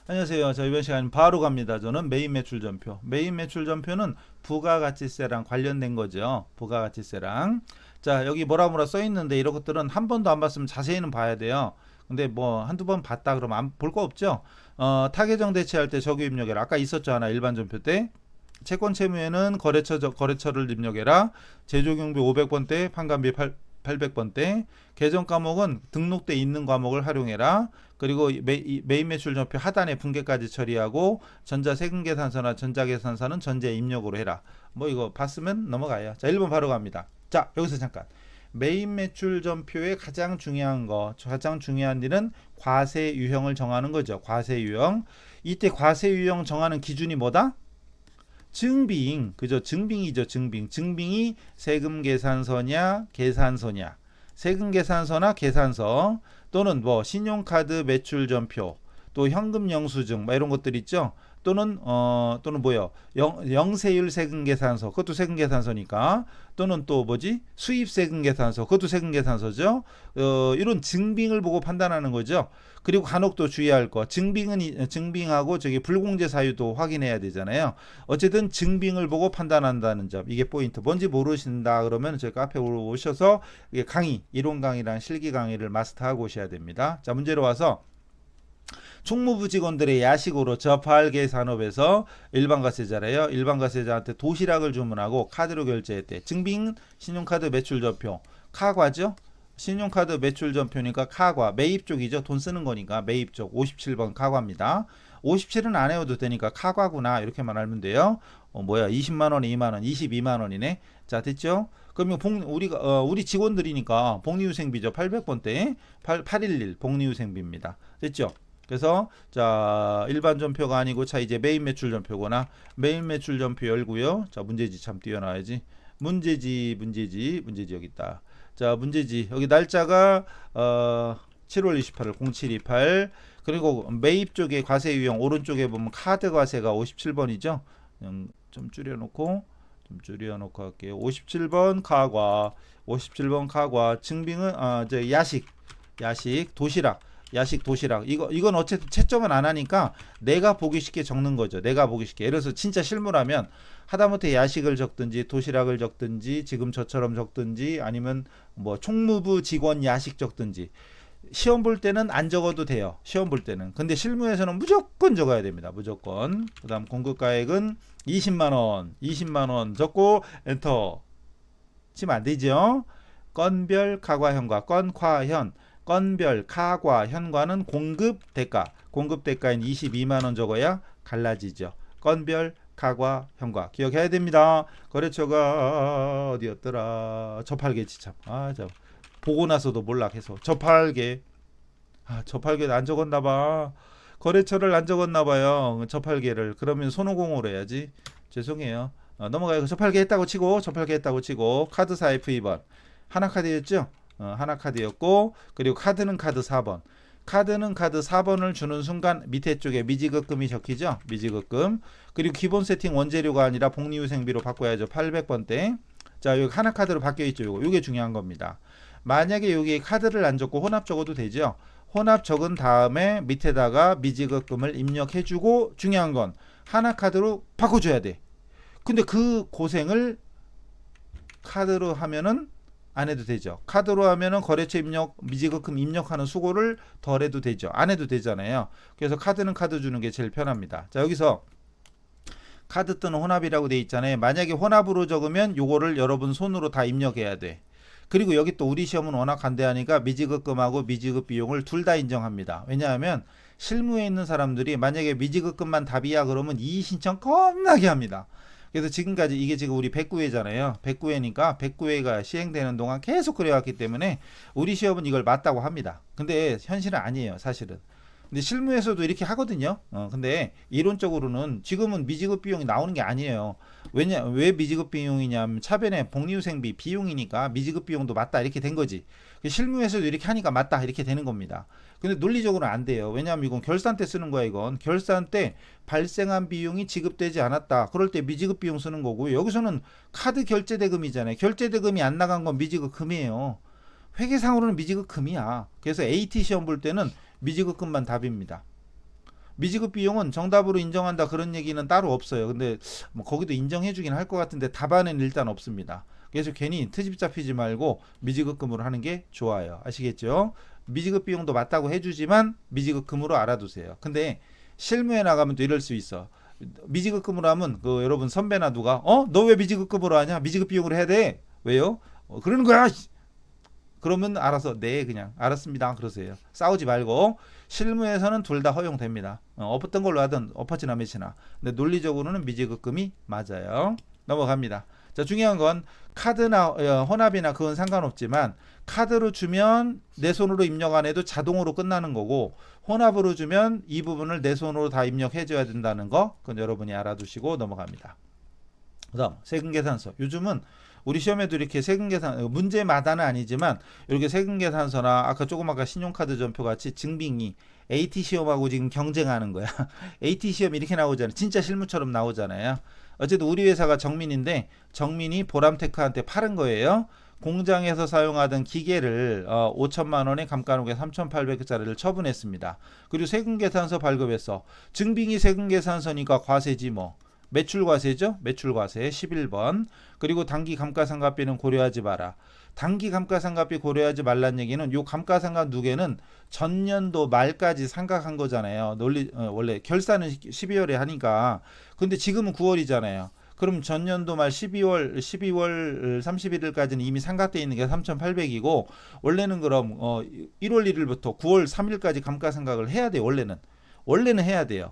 안녕하세요. 자, 이번 시간 바로 갑니다. 저는 메인 매출 전표. 메인 매출 전표는 부가가치세랑 관련된 거죠. 부가가치세랑. 자, 여기 뭐라 써 있는데 이런 것들은 한 번도 안 봤으면 자세히는 봐야 돼요. 근데 뭐 한두 번 봤다 그러면 볼 거 없죠. 타계정 대체할 때 적유 입력해라. 아까 있었죠. 하나 일반 전표 때. 채권 채무에는 거래처를 입력해라. 제조경비 500번 때 판관비 800번 때. 계정 과목은 등록돼 있는 과목을 활용해라. 그리고 메인 매출 전표 하단에 분계까지 처리하고 전자세금계산서나 전자계산서는 전자 입력으로 해라. 뭐 이거 봤으면 넘어가요. 자, 1번 바로 갑니다. 자, 여기서 잠깐. 메인 매출 전표의 가장 중요한 일은 과세 유형을 정하는 거죠. 과세 유형. 이때 과세 유형 정하는 기준이 뭐다? 증빙. 그죠? 증빙이죠. 증빙이 세금 계산서냐, 계산서냐. 세금 계산서나 계산서 또는 뭐 신용카드 매출 전표, 또 현금 영수증 뭐 이런 것들 있죠. 또는 뭐요? 영세율 세금 계산서. 그것도 세금 계산서니까. 또는 또 뭐지? 수입 세금 계산서. 그것도 세금 계산서죠. 이런 증빙을 보고 판단하는 거죠. 그리고 간혹 또 주의할 거. 증빙하고 저기 불공제 사유도 확인해야 되잖아요. 어쨌든 증빙을 보고 판단한다는 점. 이게 포인트. 뭔지 모르신다 그러면 저희 카페 오셔서 강의, 이론 강의랑 실기 강의를 마스터하고 오셔야 됩니다. 자, 문제로 와서 총무부 직원들의 야식으로 저팔계 산업에서 일반과세자래요. 일반과세자한테 도시락을 주문하고 카드로 결제했대. 증빙 신용카드 매출 전표. 카과죠. 신용카드 매출 전표니까 카과. 매입 쪽이죠. 돈 쓰는 거니까 매입 쪽. 57번 카과입니다. 57은 안 해도 되니까 카과구나 이렇게만 알면 돼요. 20만원 2만원 22만원이네. 자, 됐죠. 그러면 우리 직원들이니까 복리후생비죠. 800번대 811 복리후생비입니다. 됐죠. 그래서 자, 일반 전표가 아니고 자, 이제 메인 매출 전표거나 메인 매출 전표 열고요. 자, 문제지 참 띄워놔야지. 문제지 여기 있다. 자, 문제지 여기 날짜가 7월 28일 0728. 그리고 매입 쪽에 과세 유형 오른쪽에 보면 카드 과세가 57번이죠. 좀 줄여놓고 할게요. 57번 카과. 57번 카과. 증빙은 저 야식 도시락 이건 어쨌든 채점은 안 하니까 내가 보기 쉽게 적는 거죠. 내가 보기 쉽게. 예를 들어서 진짜 실무라면 하다못해 야식을 적든지 도시락을 적든지 지금 저처럼 적든지 아니면 뭐 총무부 직원 야식 적든지 시험 볼 때는 안 적어도 돼요. 시험 볼 때는. 근데 실무에서는 무조건 적어야 됩니다. 무조건. 그다음 공급가액은 20만 원 적고 엔터 치면 안 되죠. 건별 가과현과 건과현 건별, 카과, 현과는 공급 대가인 22만원 적어야 갈라지죠. 건별, 카과, 현과 기억해야 됩니다. 거래처가 어디였더라? 저팔계 참. 보고 나서도 몰라 계속. 저팔계 안 적었나봐. 거래처를 안 적었나봐요. 저팔계를. 그러면 손오공으로 해야지. 죄송해요. 넘어가요. 저팔계 했다고 치고 카드사 F2번 하나카드였죠? 하나카드였고, 그리고 카드는 카드 4번. 카드는 카드 4번을 주는 순간 밑에 쪽에 미지급금이 적히죠. 미지급금. 그리고 기본 세팅 원재료가 아니라 복리후생비로 바꿔야죠. 800번대. 자, 여기 하나카드로 바뀌어있죠. 요게 중요한 겁니다. 만약에 여기 카드를 안 적고 혼합 적어도 되죠. 혼합 적은 다음에 밑에다가 미지급금을 입력해주고 중요한 건 하나카드로 바꿔줘야 돼. 근데 그 고생을 카드로 하면은 안 해도 되죠. 카드로 하면은 거래처 입력, 미지급금 입력하는 수고를 덜 해도 되죠. 안 해도 되잖아요. 그래서 카드는 카드 주는 게 제일 편합니다. 자, 여기서 카드 또는 혼합이라고 돼 있잖아요. 만약에 혼합으로 적으면 요거를 여러분 손으로 다 입력해야 돼. 그리고 여기 또 우리 시험은 워낙 간대하니까 미지급금하고 미지급 비용을 둘 다 인정합니다. 왜냐하면 실무에 있는 사람들이 만약에 미지급금만 답이야 그러면 이의 신청 겁나게 합니다. 그래서 지금까지 이게 지금 우리 109회잖아요. 109회니까 109회가 시행되는 동안 계속 그래왔기 때문에 우리 시험은 이걸 맞다고 합니다. 근데 현실은 아니에요, 사실은. 근데 실무에서도 이렇게 하거든요. 근데 이론적으로는 지금은 미지급 비용이 나오는 게 아니에요. 왜 미지급 비용이냐면 차변에 복리후생비 비용이니까 미지급 비용도 맞다 이렇게 된 거지. 실무에서도 이렇게 하니까 맞다 이렇게 되는 겁니다. 근데 논리적으로는 안 돼요. 왜냐하면 이건 결산 때 쓰는 거야. 이건 결산 때 발생한 비용이 지급되지 않았다. 그럴 때 미지급 비용 쓰는 거고, 여기서는 카드 결제 대금이잖아요. 결제 대금이 안 나간 건 미지급 금이에요. 회계상으로는 미지급 금이야. 그래서 AT 시험 볼 때는 미지급금만 답입니다. 미지급 비용은 정답으로 인정한다 그런 얘기는 따로 없어요. 근데 뭐 거기도 인정해 주긴 할 것 같은데 답안에는 일단 없습니다. 그래서 괜히 트집 잡히지 말고 미지급금으로 하는 게 좋아요. 아시겠죠? 미지급 비용도 맞다고 해주지만 미지급금으로 알아두세요. 근데 실무에 나가면 또 이럴 수 있어. 미지급금으로 하면 그 여러분 선배나 누가 너 왜 미지급금으로 하냐? 미지급 비용으로 해야 돼. 왜요? 그러는 거야. 그러면 알아서 네 그냥 알았습니다 그러세요. 싸우지 말고 실무에서는 둘 다 허용됩니다. 어떤 걸로 하든 엎어치나 매치나. 근데 논리적으로는 미지급금이 맞아요. 넘어갑니다. 자 중요한 건 카드나 혼합이나 그건 상관없지만 카드로 주면 내 손으로 입력 안 해도 자동으로 끝나는 거고 혼합으로 주면 이 부분을 내 손으로 다 입력해 줘야 된다는 거 그건 여러분이 알아두시고 넘어갑니다. 그다음 세금계산서. 요즘은 우리 시험에도 이렇게 세금계산 문제마다는 아니지만 이렇게 세금계산서나 아까 조금 아까 신용카드 전표 같이 증빙이 AT 시험하고 지금 경쟁하는 거야. AT 시험 이렇게 나오잖아요. 진짜 실무처럼 나오잖아요. 어쨌든 우리 회사가 정민인데 정민이 보람테크한테 팔은 거예요. 공장에서 사용하던 기계를 5천만 원에 감가노게 3,800짜리를 처분했습니다. 그리고 세금계산서 발급해서 증빙이 세금계산서니까 과세지 뭐. 매출과세죠. 매출과세 11번. 그리고 단기 감가상각비는 고려하지 마라. 단기 감가상각비 고려하지 말란 얘기는 요 감가상각 누계는 전년도 말까지 상각한 거잖아요. 원래 결산은 12월에 하니까. 근데 지금은 9월이잖아요. 그럼 전년도 말 12월 31일까지는 이미 상각돼 있는 게 3,800이고 원래는 그럼 1월 1일부터 9월 3일까지 감가상각을 해야 돼요. 원래는 해야 돼요.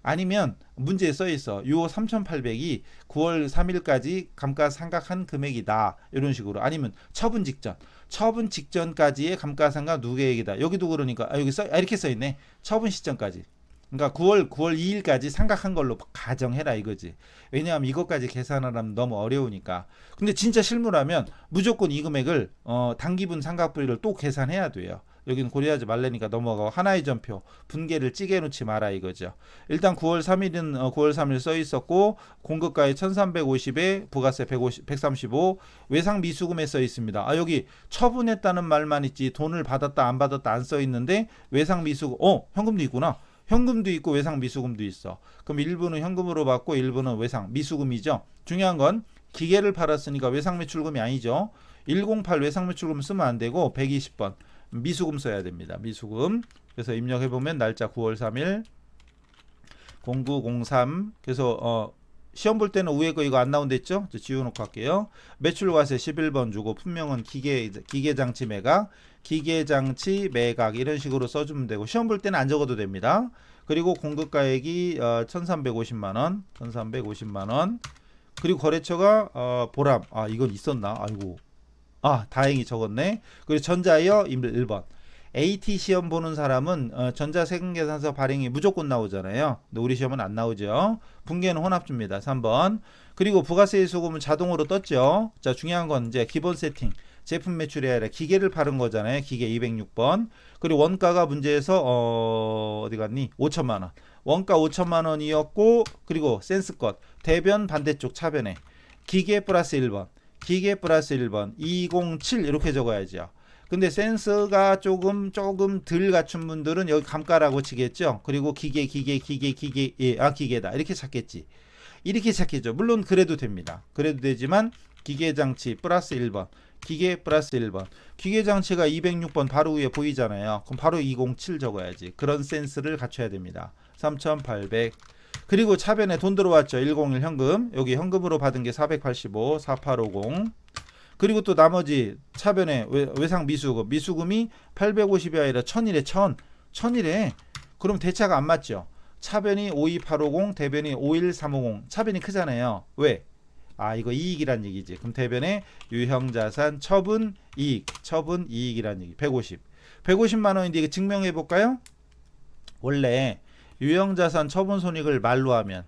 아니면 문제에 써 있어. 요 3,800이 9월 3일까지 감가상각한 금액이다. 이런 식으로. 아니면 처분 직전까지의 감가상각 누계액이다. 여기도 그러니까 이렇게 써 있네. 처분 시점까지. 그러니까 9월 2일까지 상각한 걸로 가정해라 이거지. 왜냐하면 이것까지 계산하려면 너무 어려우니까. 근데 진짜 실무라면 무조건 이 금액을 단기분 상각비를 또 계산해야 돼요. 여기는 고려하지 말라니까 넘어가고 하나의 전표 분계를 찌개 놓지 마라 이거죠. 일단 9월 3일은 9월 3일 써 있었고 공급가액 1,350에 부가세 135 외상 미수금에 써 있습니다. 여기 처분했다는 말만 있지 돈을 받았다 안 받았다 안 써 있는데 외상 미수금 현금도 있구나. 현금도 있고 외상 미수금도 있어. 그럼 일부는 현금으로 받고 일부는 외상 미수금이죠. 중요한 건 기계를 팔았으니까 외상 매출금이 아니죠. 108 외상 매출금 쓰면 안 되고 120번 미수금 써야 됩니다. 미수금. 그래서 입력해 보면 날짜 9월 3일 0903. 그래서 시험 볼 때는 위에 거 이거 안 나온댔죠? 지워놓고 할게요. 매출과세 11번 주고 품명은 기계장치 매각, 기계장치 매각 이런 식으로 써주면 되고 시험 볼 때는 안 적어도 됩니다. 그리고 공급가액이 1,350만원 1,350만원. 그리고 거래처가 보람. 이건 있었나? 아이고. 다행히 적었네. 그리고 전자이어 1번. AT 시험 보는 사람은 전자세금계산서 발행이 무조건 나오잖아요. 근데 우리 시험은 안 나오죠. 분계는 혼합줍니다. 3번. 그리고 부가세 소금은 자동으로 떴죠. 자, 중요한 건 이제 기본 세팅. 제품 매출이 아니라 기계를 파는 거잖아요. 기계 206번. 그리고 원가가 문제에서 어디 갔니? 5천만 원. 원가 5천만 원이었고 그리고 센스껏 대변 반대쪽 차변에 기계 플러스 1번. 기계 플러스 1번 207 이렇게 적어야죠. 근데 센스가 조금 덜 갖춘 분들은 여기 감가라고 치겠죠. 그리고 기계다 이렇게 찾겠지. 이렇게 찾겠죠. 물론 그래도 됩니다. 그래도 되지만 기계장치 플러스 1번 기계 플러스 1번 기계장치가 206번 바로 위에 보이잖아요. 그럼 바로 207 적어야지. 그런 센스를 갖춰야 됩니다. 3,800. 그리고 차변에 돈 들어왔죠. 101 현금. 여기 현금으로 받은 게 485 4850. 그리고 또 나머지 차변에 외상 미수금이 850이 아니라 1000이래. 1000이래. 그럼 대차가 안 맞죠. 차변이 52850 대변이 51350. 차변이 크잖아요. 왜? 이거 이익이란 얘기지. 그럼 대변에 유형자산 처분 이익이란 얘기. 150만 원인데 이거 증명해 볼까요? 원래 유형자산 처분 손익을 말로 하면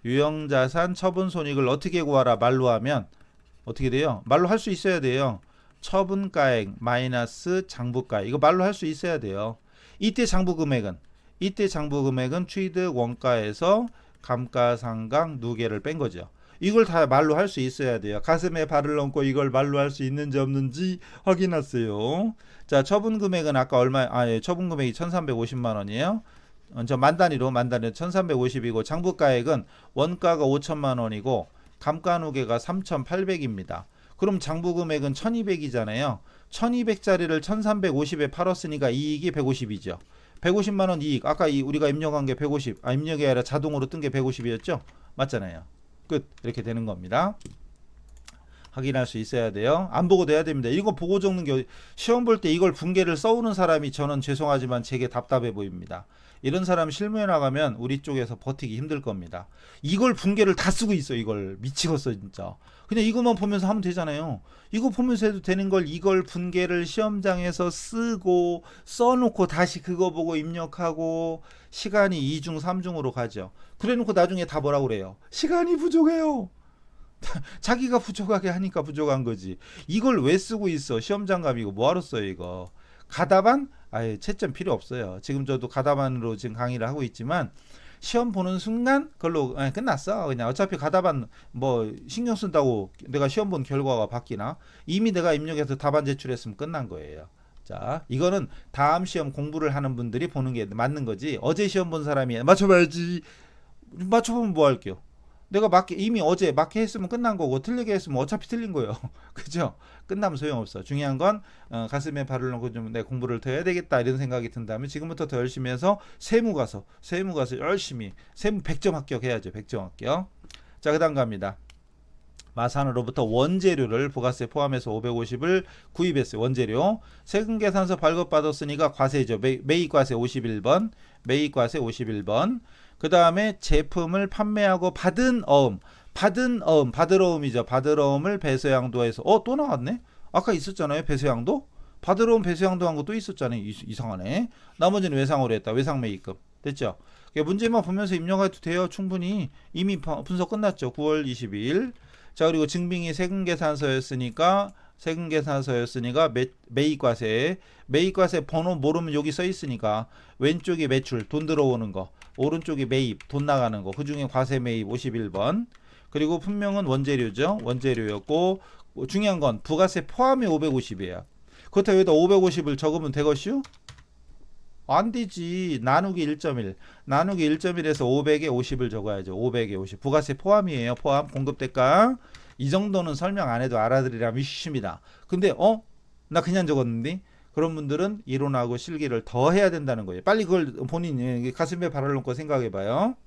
유형자산 처분 손익을 어떻게 구하라 말로 하면 어떻게 돼요? 말로 할 수 있어야 돼요. 처분가액 마이너스 장부가액 이거 말로 할 수 있어야 돼요. 이때 장부금액은 취득 원가에서 감가상각 누계를 뺀 거죠. 이걸 다 말로 할 수 있어야 돼요. 가슴에 발을 얹고 이걸 말로 할 수 있는지 없는지 확인하세요. 자, 처분 금액은 아까 얼마? 처분 금액이 1,350만 원이에요. 만 단위로 1350이고 장부가액은 원가가 5천만 원이고 감가누계가 3,800입니다. 그럼 장부 금액은 1200이잖아요. 1200짜리를 1350에 팔았으니까 이익이 150이죠. 150만 원 이익. 아까 우리가 입력한 게 150. 입력이 아니라 자동으로 뜬 게 150이었죠? 맞잖아요. 끝. 이렇게 되는 겁니다. 확인할 수 있어야 돼요. 안 보고도 해야 됩니다. 이거 보고 적는 게 시험 볼 때 이걸 분계를 써오는 사람이 저는 죄송하지만 제게 답답해 보입니다. 이런 사람 실무에 나가면 우리 쪽에서 버티기 힘들 겁니다. 이걸 분계를 다 쓰고 있어. 이걸 미치겠어 진짜. 그냥 이것만 보면서 하면 되잖아요. 이거 보면서 해도 되는 걸 이걸 분계를 시험장에서 쓰고 써놓고 다시 그거 보고 입력하고 시간이 2중 3중으로 가죠. 그래놓고 나중에 다 뭐라고 그래요. 시간이 부족해요. 자기가 부족하게 하니까 부족한 거지. 이걸 왜 쓰고 있어? 시험장 가면 이거 뭐하러 써요 이거. 가다반? 아예 채점 필요 없어요. 지금 저도 가다반으로 지금 강의를 하고 있지만 시험 보는 순간 그걸로 끝났어. 그냥 어차피 가다반 뭐 신경 쓴다고 내가 시험 본 결과가 바뀌나? 이미 내가 입력해서 답안 제출했으면 끝난 거예요. 자, 이거는 다음 시험 공부를 하는 분들이 보는 게 맞는 거지. 어제 시험 본 사람이 맞춰봐야지. 맞춰보면 뭐 할게요? 내가 맞게 이미 어제 맞게 했으면 끝난 거고 틀리게 했으면 어차피 틀린 거예요. 그죠? 끝나면 소용없어. 중요한 건 가슴에 발을 넣고 좀 내 공부를 더 해야 되겠다 이런 생각이 든다면 지금부터 더 열심히 해서 세무 가서 열심히 세무 100점 합격해야죠. 100점 합격. 자, 그다음 갑니다. 마산으로부터 원재료를 부가세 포함해서 550을 구입했어요. 원재료. 세금계산서 발급받았으니까 과세죠. 매입과세 51번. 매입과세 51번. 그 다음에 제품을 판매하고 받은 어음. 받으러 음이죠. 받으러 음을 배서양도해서 또 나왔네? 아까 있었잖아요. 배서양도? 받으러 음 배서양도 한 거 또 있었잖아요. 이상하네. 나머지는 외상으로 했다. 외상 매입금. 됐죠? 문제만 보면서 입력해도 돼요. 충분히. 이미 분석 끝났죠. 9월 22일. 자, 그리고 증빙이 세금계산서였으니까 매입과세 번호 모르면 여기 써 있으니까 왼쪽이 매출 돈 들어오는 거, 오른쪽이 매입 돈 나가는 거, 그 중에 과세 매입 51번. 그리고 분명은 원재료죠. 원재료였고 중요한 건 부가세 포함이 550이에요. 그렇다고 여기다 550을 적으면 되겠슈? 안 되지. 나누기 1.1. 나누기 1.1에서 500에 50을 적어야죠. 500에 50. 부가세 포함이에요. 포함. 공급대가. 이 정도는 설명 안 해도 알아들으라면 쉽습니다. 근데 나 그냥 적었는데 그런 분들은 이론하고 실기를 더 해야 된다는 거예요. 빨리 그걸 본인이 가슴에 발을 놓고 생각해 봐요.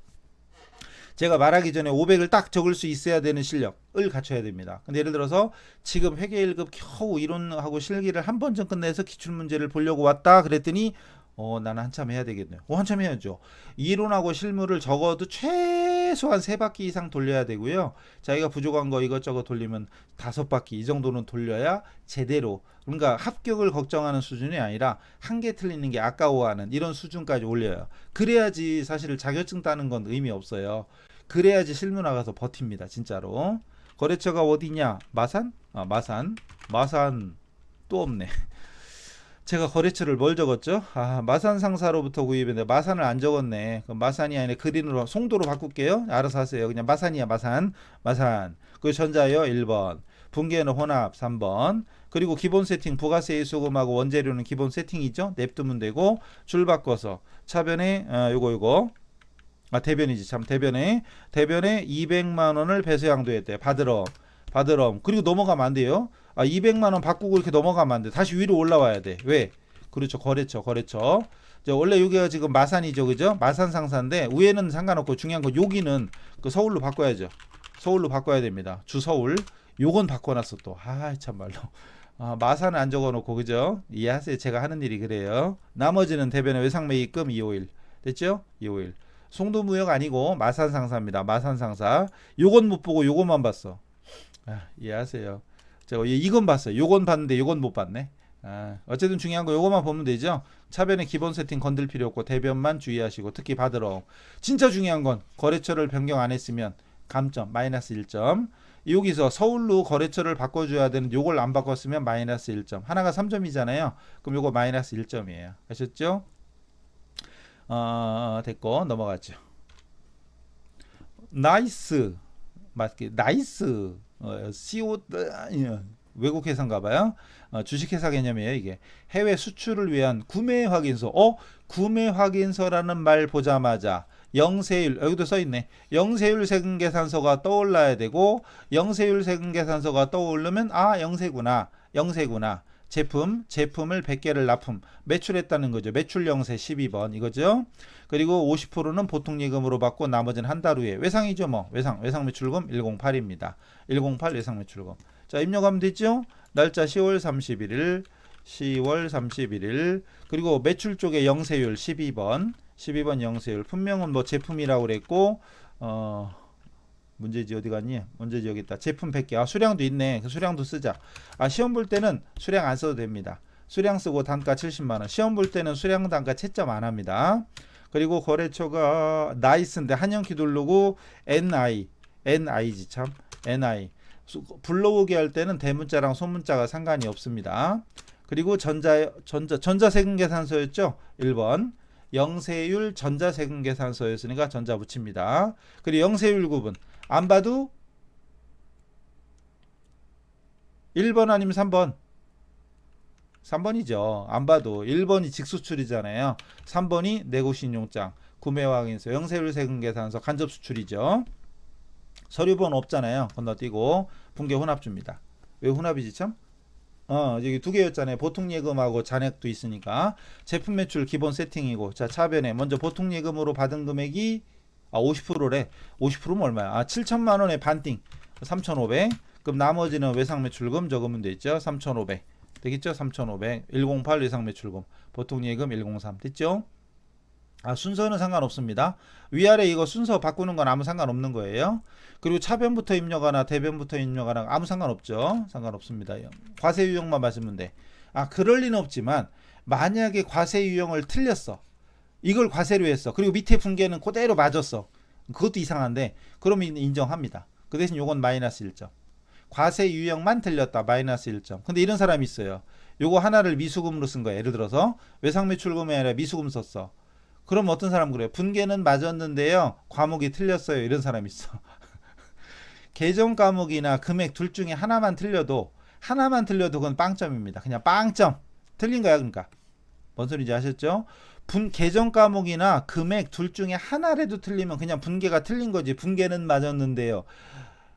제가 말하기 전에 500을 딱 적을 수 있어야 되는 실력을 갖춰야 됩니다. 근데 예를 들어서 지금 회계 1급 겨우 이론하고 실기를 한 번쯤 끝내서 기출문제를 보려고 왔다 그랬더니 나는 한참 해야 되겠네요. 한참 해야죠. 이론하고 실무를 적어도 최소한 3바퀴 이상 돌려야 되고요. 자기가 부족한 거 이것저것 돌리면 5바퀴 이 정도는 돌려야 제대로, 그러니까 합격을 걱정하는 수준이 아니라 한 개 틀리는 게 아까워하는 이런 수준까지 올려요. 그래야지 사실 자격증 따는 건 의미 없어요. 그래야지 실무 나가서 버팁니다. 진짜로. 거래처가 어디냐? 마산? 마산 또 없네. 제가 거래처를 뭘 적었죠? 마산 상사로부터 구입했는데 마산을 안 적었네. 그럼 마산이 아니라 그린으로 송도로 바꿀게요. 알아서 하세요. 그냥 마산이야. 마산. 그 전자요 1번. 분계는 혼합 3번. 그리고 기본 세팅 부가세 수금하고 원재료는 기본 세팅이죠. 냅두면 되고 줄 바꿔서 차변에 요거 대변이지 참. 대변에 200만 원을 배수양도했대. 받으러 그리고 넘어가면 안 돼요. 200만 원 바꾸고 이렇게 넘어가면 안 돼. 다시 위로 올라와야 돼. 왜? 그렇죠. 거래처. 원래 여기가 지금 마산이죠. 그죠? 마산 상사인데 위에는 상관없고 중요한 건 여기는 그 서울로 바꿔야죠. 서울로 바꿔야 됩니다. 주 서울. 요건 바꿔놨어 또. 참말로. 마산은 안 적어놓고 그죠? 이해하세요. 제가 하는 일이 그래요. 나머지는 대변의 외상매입금 251. 됐죠? 251. 송도무역 아니고 마산 상사입니다. 마산 상사. 요건 못 보고 요것만 봤어. 이해하세요. 제가 이건 봤어요. 요건 봤는데 요건 못 봤네. 어쨌든 중요한 거 요거만 보면 되죠. 차변의 기본 세팅 건들 필요 없고 대변만 주의하시고 특히 받으러. 진짜 중요한 건 거래처를 변경 안 했으면 감점 마이너스 1점. 여기서 서울로 거래처를 바꿔줘야 되는 요걸 안 바꿨으면 마이너스 1점. 하나가 3점이잖아요. 그럼 요거 마이너스 1점이에요. 아셨죠? 됐고 넘어가죠. 나이스 맞게 나이스 CO 외국 회사인가 봐요. 주식회사 개념이에요, 이게. 해외 수출을 위한 구매 확인서. 구매 확인서라는 말 보자마자 영세율, 여기도 써 있네. 영세율 세금 계산서가 떠올라야 되고, 영세율 세금 계산서가 떠오르면 영세구나. 영세구나. 제품을 100개를 납품, 매출했다는 거죠. 매출 영세 12번 이거죠. 그리고 50%는 보통 예금으로 받고 나머지는 한 달 후에 외상이죠. 뭐 외상 매출금 108입니다. 108 외상 매출금. 자, 입력하면 되죠. 날짜 10월 31일, 10월 31일. 그리고 매출 쪽에 영세율 12번 영세율. 분명은 뭐 제품이라고 그랬고, 문제지 어디 갔니? 문제지 여기 있다. 제품 100개. 수량도 있네. 그 수량도 쓰자. 시험 볼 때는 수량 안 써도 됩니다. 수량 쓰고 단가 70만원. 시험 볼 때는 수량 단가 채점 안 합니다. 그리고 거래처가 나이스인데 한영키 누르고 NI지 참. NI. 불러오게 할 때는 대문자랑 소문자가 상관이 없습니다. 그리고 전자세금 계산서였죠. 1번. 영세율 전자세금 계산서였으니까 전자 붙입니다. 그리고 영세율 구분. 안 봐도 1번 아니면 3번. 3번이죠. 안 봐도 1번이 직수출이잖아요. 3번이 내고신용장, 구매확인서, 영세율 세금 계산서, 간접 수출이죠. 서류번 없잖아요. 건너뛰고 분계 혼합주입니다. 왜 혼합이지 참? 여기 두 개였잖아요. 보통 예금하고 잔액도 있으니까. 제품 매출 기본 세팅이고. 자, 차변에 먼저 보통 예금으로 받은 금액이 50%래. 50%면 얼마야? 7천만 원에 반띵. 3,500. 그럼 나머지는 외상 매출금 적으면 되죠. 3,500. 되겠죠? 3,500. 108 외상 매출금. 보통 예금 103. 됐죠? 순서는 상관없습니다. 위아래 이거 순서 바꾸는 건 아무 상관없는 거예요. 그리고 차변부터 입력하나 대변부터 입력하나 아무 상관없죠. 상관없습니다. 과세 유형만 맞으면 돼. 그럴 리는 없지만 만약에 과세 유형을 틀렸어. 이걸 과세로 했어. 그리고 밑에 분계는 그대로 맞았어. 그것도 이상한데 그러면 인정합니다. 그 대신 요건 마이너스 1점. 과세 유형만 틀렸다. 마이너스 1점. 근데 이런 사람이 있어요. 요거 하나를 미수금으로 쓴 거야. 예를 들어서 외상매출금이 아니라 미수금 썼어. 그럼 어떤 사람 그래요? 분계는 맞았는데요. 과목이 틀렸어요. 이런 사람이 있어. 계정 과목이나 금액 둘 중에 하나만 틀려도 그건 빵점입니다. 그냥 빵점. 틀린 거야, 그러니까. 뭔 소리인지 아셨죠? 계정 과목이나 금액 둘 중에 하나라도 틀리면 그냥 분계가 틀린 거지. 분계는 맞았는데요.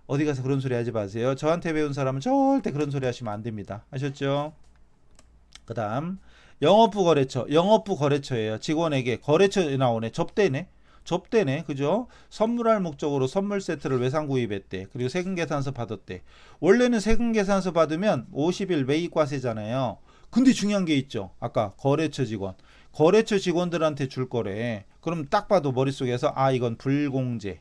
어디 가서 그런 소리 하지 마세요. 저한테 배운 사람은 절대 그런 소리 하시면 안 됩니다. 아셨죠? 그 다음 영업부 거래처예요. 직원에게 거래처 나오네. 접대네. 그죠? 선물할 목적으로 선물 세트를 외상 구입했대. 그리고 세금 계산서 받았대. 원래는 세금 계산서 받으면 50일 매입과세잖아요. 근데 중요한 게 있죠. 아까 거래처 직원들한테 줄 거래. 그럼 딱 봐도 머릿속에서 이건 불공제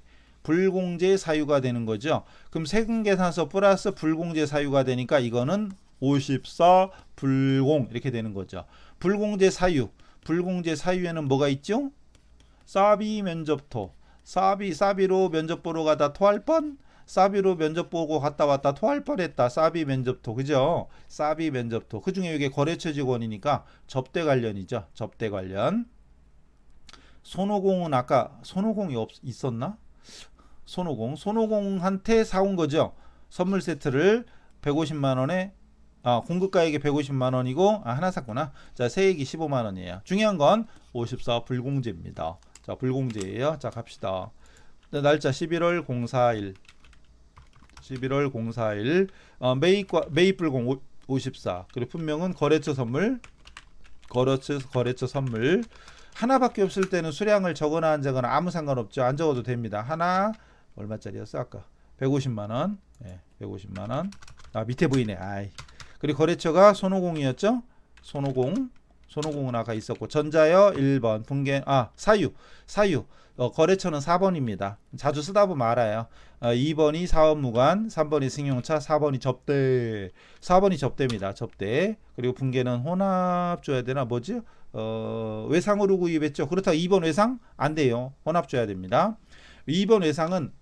사유가 되는 거죠. 그럼 세금 계산서 플러스 불공제 사유가 되니까 이거는 54 불공 이렇게 되는 거죠. 불공제 사유에는 뭐가 있죠? 사비 면접토. 사비로 면접 보러 가다 토할 뻔. 사비로 면접 보고 갔다 왔다 토할 뻔했다. 사비 면접토. 그죠? 사비 면접토. 그중에 이게 거래처 직원이니까 접대 관련이죠. 접대 관련. 손오공은 아까 손오공이 있었나? 손오공한테 사온 거죠. 선물 세트를 150만 원에 공급가액이 150만 원이고 하나 샀구나. 자, 세액이 15만 원이에요. 중요한 건 54 불공제입니다. 자, 불공제예요. 자, 갑시다. 날짜 11월 04일. 매입 불공 54. 그리고 분명은 거래처 선물. 하나밖에 없을 때는 수량을 적거나 안 적거나 아무 상관없죠. 안 적어도 됩니다. 하나 얼마짜리였어 아까? 150만 원. 150만 원. 밑에 보이네. 그리고 거래처가 손오공이었죠? 손오공은 아까 있었고 전자여 1번 분계 사유 거래처는 4번입니다. 자주 쓰다 보면 알아요. 2번이 사업무관, 3번이 승용차, 4번이 접대입니다. 접대. 그리고 분계는 혼합 줘야 되나 뭐지? 외상으로 구입했죠. 그렇다고 2번 외상 안 돼요. 혼합 줘야 됩니다. 2번 외상은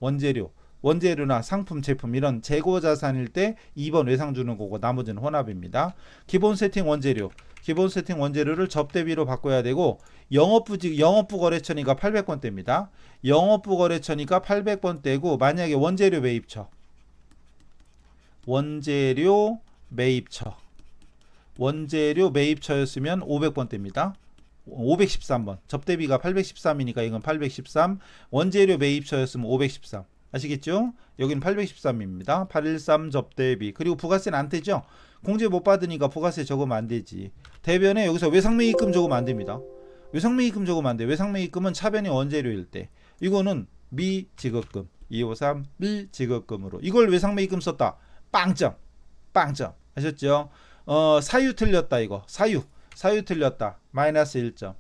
원재료나 상품, 제품 이런 재고 자산일 때 2번 외상 주는 거고 나머지는 혼합입니다. 기본 세팅 원재료를 접대비로 바꿔야 되고 영업부 거래처니까 800번대입니다. 영업부 거래처니까 800번대고 만약에 원재료 매입처. 원재료 매입처였으면 500번대입니다. 513번. 접대비가 813이니까 이건 813. 원재료 매입처였으면 513. 아시겠죠? 여기는 813입니다. 813 접대비. 그리고 부가세는 안 떼죠? 공제 못 받으니까 부가세 적으면 안 되지. 대변에 여기서 외상매입금 적으면 안 됩니다. 외상매입금 적으면 안 돼. 외상매입금은 차변이 원재료일 때. 이거는 미지급금. 253 미지급금으로. 이걸 외상매입금 썼다. 빵점. 빵점. 아셨죠? 사유 틀렸다 이거. 사유 틀렸다. 마이너스 1점.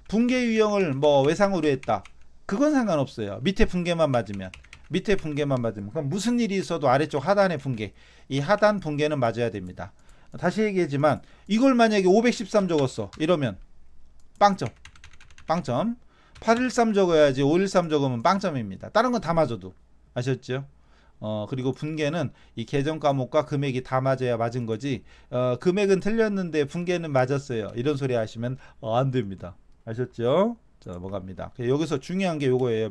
분계 유형을 뭐 외상으로 했다. 그건 상관없어요. 밑에 분계만 맞으면. 그럼 무슨 일이 있어도 아래쪽 하단의 분계. 이 하단 분계는 맞아야 됩니다. 다시 얘기하지만 이걸 만약에 513 적었어. 이러면 빵점. 813 적어야지 513 적으면 빵점입니다. 다른 건 다 맞아도. 아셨죠? 그리고 분계는 이 계정 과목과 금액이 다 맞아야 맞은 거지. 금액은 틀렸는데 분계는 맞았어요. 이런 소리 하시면 안 됩니다. 아셨죠? 자, 넘어갑니다. 여기서 중요한 게 요거예요.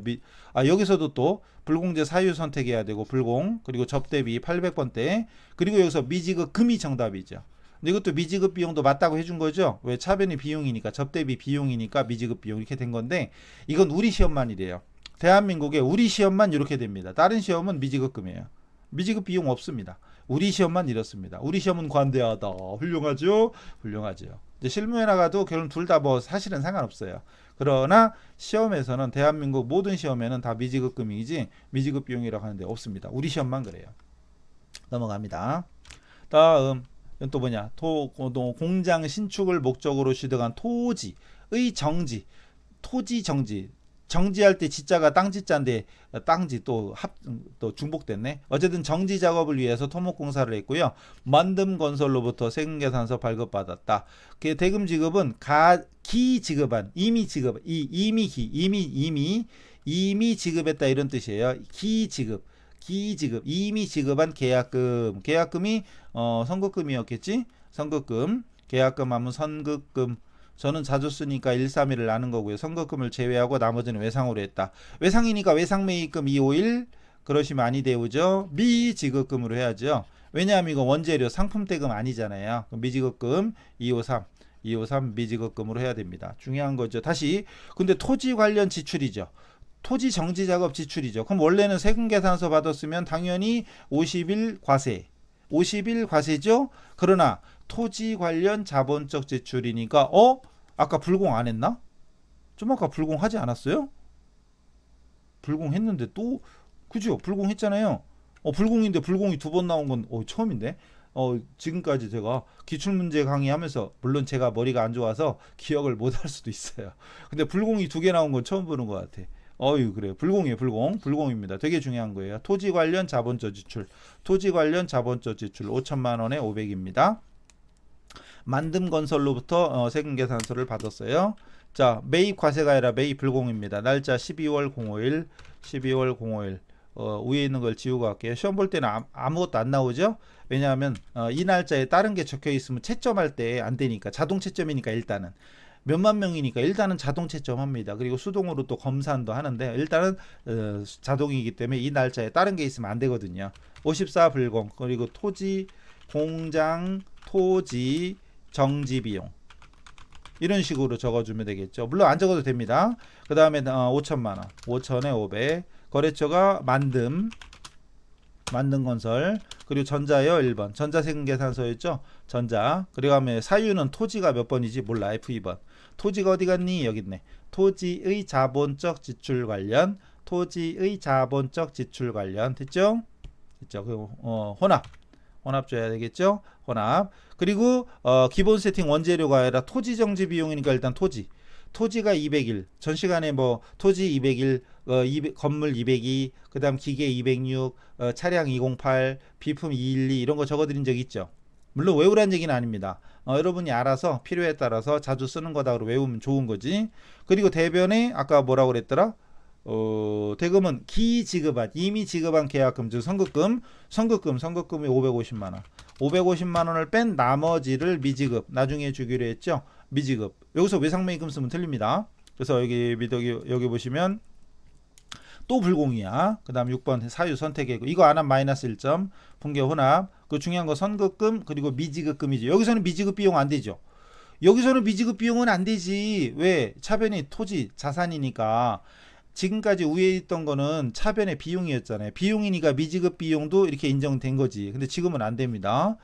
여기서도 또 불공제 사유 선택해야 되고 불공 그리고 접대비 800번대 그리고 여기서 미지급 금이 정답이죠. 근데 이것도 미지급 비용도 맞다고 해준 거죠. 왜 차변이 비용이니까 접대비 비용이니까 미지급 비용 이렇게 된 건데 이건 우리 시험만 이래요. 대한민국에 우리 시험만 이렇게 됩니다. 다른 시험은 미지급금이에요. 미지급 비용 없습니다. 우리 시험만 이렇습니다. 우리 시험은 관대하다. 훌륭하죠? 이제 실무에 나가도 결론 둘 다 뭐 사실은 상관없어요. 그러나 시험에서는 대한민국 모든 시험에는 다 미지급금이지 미지급 비용이라고 하는데 없습니다. 우리 시험만 그래요. 넘어갑니다. 다음 또 뭐냐? 공장 신축을 목적으로 취득한 토지의 정지. 정지할 때 지자가 땅지자인데 땅지 또 중복됐네. 어쨌든 정지 작업을 위해서 토목공사를 했고요. 만듦건설로부터 세금계산서 발급받았다. 그 대금 지급은 기지급한 이미 지급했다 이런 뜻이에요. 기지급 이미 지급한 계약금이 선급금이었겠지. 선급금 계약금 하면 선급금. 저는 자주 쓰니까 131을 아는 거고요. 선급금을 제외하고 나머지는 외상으로 했다. 외상이니까 외상매입금 251 그러시면 아니 되오죠. 미지급금으로 해야죠. 왜냐하면 이거 원재료 상품대금 아니잖아요. 미지급금 253 미지급금으로 해야 됩니다. 중요한 거죠. 다시 근데 토지 관련 지출이죠. 토지 정지 작업 지출이죠. 그럼 원래는 세금계산서 받았으면 당연히 50일 과세죠. 그러나 토지 관련 자본적 지출이니까 아까 불공 안 했나? 좀 아까 불공하지 않았어요? 불공했는데 또 그죠? 불공했잖아요. 불공인데 불공이 두 번 나온 건 처음인데. 지금까지 제가 기출문제 강의하면서 물론 제가 머리가 안 좋아서 기억을 못 할 수도 있어요. 근데 불공이 두 개 나온 건 처음 보는 것 같아. 그래요. 불공입니다. 되게 중요한 거예요. 토지 관련 자본적 지출 5천만 원에 500입니다. 만듦건설로부터 세금계산서를 받았어요. 자, 매입 과세가 아니라 매입 불공입니다. 날짜 12월 05일 위에 있는 걸 지우고 갈게요. 시험 볼 때는 아무것도 안 나오죠. 왜냐하면 이 날짜에 다른 게 적혀 있으면 채점할 때 안 되니까 자동 채점이니까 일단은 몇만 명이니까 일단은 자동 채점합니다. 그리고 수동으로 또 검산도 하는데 일단은 자동이기 때문에 이 날짜에 다른 게 있으면 안 되거든요. 54 불공 그리고 토지 공장 토지 정지 비용 이런 식으로 적어주면 되겠죠. 물론 안 적어도 됩니다. 그 다음에 5천만 원 5천에 500 거래처가 만듦건설 그리고 전자요 1번 전자세금계산서였죠. 전자 그리고 다음에 사유는 토지가 몇 번이지 몰라 F2번 토지가 어디 갔니 여기 있네. 토지의 자본적 지출 관련 됐죠? 그리고 혼합 줘야 되겠죠. 혼합 그리고 기본 세팅 원재료가 아니라 토지 정지 비용이니까 일단 토지가 200일 전 시간에 뭐 토지 200일 건물 202 그 다음 기계 206 차량 208 비품 212 이런 거 적어드린 적 있죠. 물론 외우란 얘기는 아닙니다. 여러분이 알아서 필요에 따라서 자주 쓰는 거다 외우면 좋은 거지. 그리고 대변에 아까 뭐라고 그랬더라. 대금은 이미 지급한 계약금 즉 선급금이 550만 원 550만 원을 뺀 나머지를 미지급 나중에 주기로 했죠. 미지급 여기서 외상매입금 쓰면 틀립니다. 그래서 여기 보시면 또 불공이야. 그 다음 6번 사유 선택이고 이거 안 하면 마이너스 1점 분계 혼합 그 중요한 거 선급금 그리고 미지급금이죠. 여기서는 미지급 비용 안 되죠. 여기서는 미지급 비용은 안 되지. 왜? 차변이 토지 자산이니까. 지금까지 위에 있던 거는 차변의 비용이었잖아요. 비용이니까 미지급 비용도 이렇게 인정된 거지. 근데 지금은 안 됩니다.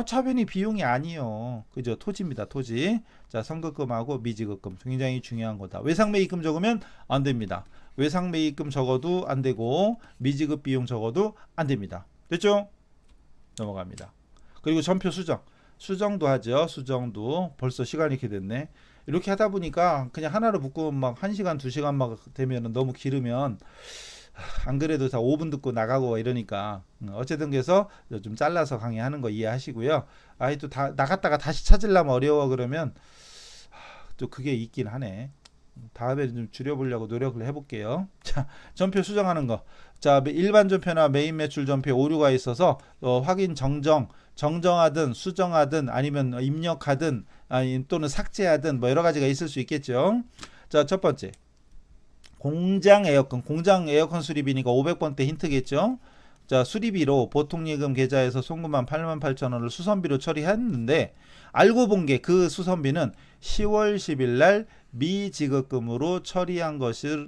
차변이 비용이 아니요. 그죠? 토지입니다. 토지. 자, 선급금하고 미지급금 굉장히 중요한 거다. 외상매입금 적으면 안 됩니다. 외상매입금 적어도 안 되고 미지급 비용 적어도 안 됩니다. 됐죠? 넘어갑니다. 그리고 전표 수정도 하죠. 수정도 벌써 시간이 이렇게 됐네. 이렇게 하다 보니까 그냥 하나로 묶으면 막 1시간 2시간 막 되면 너무 길으면 안 그래도 다 5분 듣고 나가고 이러니까 어쨌든 그래서 좀 잘라서 강의하는 거 이해하시고요. 아이 또 다 나갔다가 다시 찾으려면 어려워 그러면 또 그게 있긴 하네. 다음에 좀 줄여보려고 노력을 해볼게요. 자, 전표 수정하는 거. 자, 일반 전표나 메인 매출 전표에 오류가 있어서 확인 정정하든 수정하든 아니면 입력하든 또는 삭제하든 뭐 여러 가지가 있을 수 있겠죠. 자, 첫 번째. 공장 에어컨 수리비니까 500번대 힌트겠죠. 자, 수리비로 보통예금 계좌에서 송금한 88,000원을 수선비로 처리했는데 알고 본 게 그 수선비는 10월 10일 날 미지급금으로 처리한 것을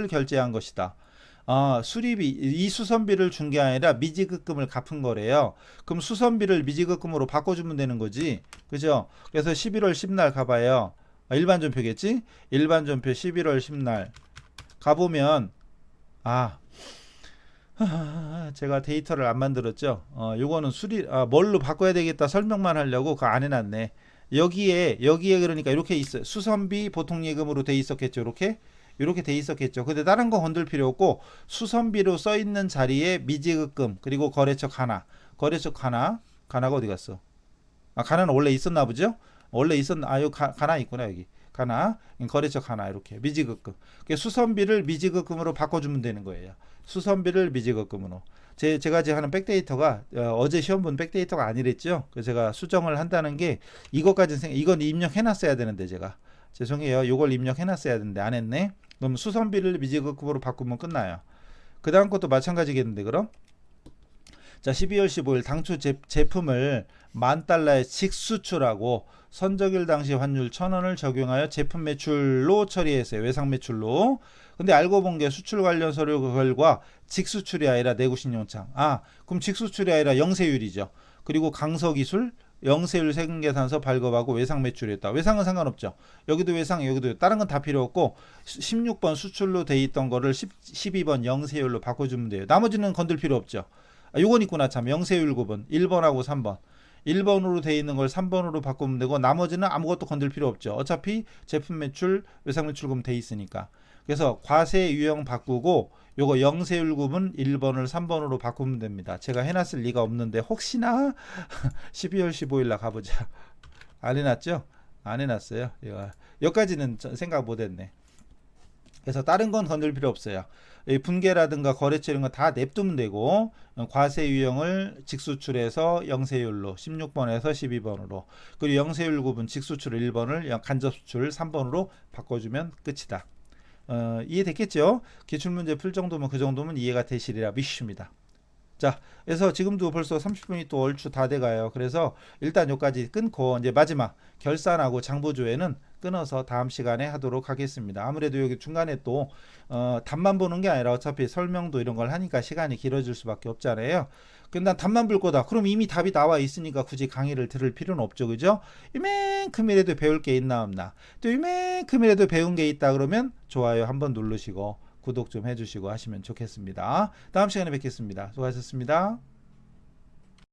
결제한 것이다. 수리비 이 수선비를 준 게 아니라 미지급금을 갚은 거래요. 그럼 수선비를 미지급금으로 바꿔주면 되는 거지, 그죠? 그래서 11월 10날 가봐요. 일반 전표겠지? 일반 전표 11월 10날 가보면 제가 데이터를 안 만들었죠. 요거는 뭘로 바꿔야 되겠다 설명만 하려고 그거 안 해놨네. 여기에 그러니까 이렇게 있어요. 수선비 보통예금으로 돼 있었겠죠. 이렇게 돼 있었겠죠. 근데 다른 거 건들 필요 없고 수선비로 써 있는 자리에 미지급금 그리고 거래처 가나가 어디 갔어? 가나는 원래 있었나 보죠? 원래 여기 가나 있구나. 여기 가나 거래처 가나 이렇게 미지급금. 수선비를 미지급금으로 바꿔주면 되는 거예요. 수선비를 미지급금으로. 제가 지금 하는 백데이터가 어제 시험 본 백데이터가 아니랬죠. 그래서 제가 수정을 한다는 게 이것까지는 이건 입력해놨어야 되는데 제가 죄송해요. 이걸 입력해놨어야 되는데 안 했네. 그럼 수선비를 미지급금으로 바꾸면 끝나요. 그 다음 것도 마찬가지겠는데 그럼? 자, 12월 15일 당초 제품을 $10,000에 직수출하고 선적일 당시 환율 1,000원을 적용하여 제품 매출로 처리했어요. 외상 매출로. 근데 알고 본 게 수출 관련 서류 결과 직수출이 아니라 내구신용창. 그럼 직수출이 아니라 영세율이죠. 그리고 강서기술 영세율 세금계산서 발급하고 외상 매출이었다. 외상은 상관없죠. 여기도 외상, 여기도 다른 건 다 필요 없고 16번 수출로 돼 있던 거를 12번 영세율로 바꿔주면 돼요. 나머지는 건들 필요 없죠. 요건 있구나 참. 영세율 구분 1번하고 3번. 1번으로 돼 있는 걸 3번으로 바꾸면 되고 나머지는 아무것도 건들 필요 없죠. 어차피 제품 매출, 외상 매출금 돼 있으니까. 그래서 과세 유형 바꾸고 요거 영세율 구분 1번을 3번으로 바꾸면 됩니다. 제가 해놨을 리가 없는데 혹시나 12월 15일 날 가보자. 안 해놨죠? 안 해놨어요. 여기까지는 생각 못했네. 그래서 다른 건 건들 필요 없어요. 분계라든가 거래처 이런 거 다 냅두면 되고 과세 유형을 직수출해서 영세율로 16번에서 12번으로 그리고 영세율 구분 직수출 1번을 간접수출 3번으로 바꿔주면 끝이다. 이해됐겠죠? 기출문제 풀 정도면 그 정도면 이해가 되시리라 믿습니다. 자, 그래서 지금도 벌써 30분이 또 얼추 다 돼가요. 그래서 일단 여기까지 끊고 이제 마지막 결산하고 장부조회는 끊어서 다음 시간에 하도록 하겠습니다. 아무래도 여기 중간에 또 답만 보는 게 아니라 어차피 설명도 이런 걸 하니까 시간이 길어질 수밖에 없잖아요. 근데 난 답만 볼 거다. 그럼 이미 답이 나와 있으니까 굳이 강의를 들을 필요는 없죠. 그죠? 이만큼이라도 배울 게 있나 없나. 또 이만큼이라도 배운 게 있다 그러면 좋아요 한번 누르시고 구독 좀 해주시고 하시면 좋겠습니다. 다음 시간에 뵙겠습니다. 수고하셨습니다.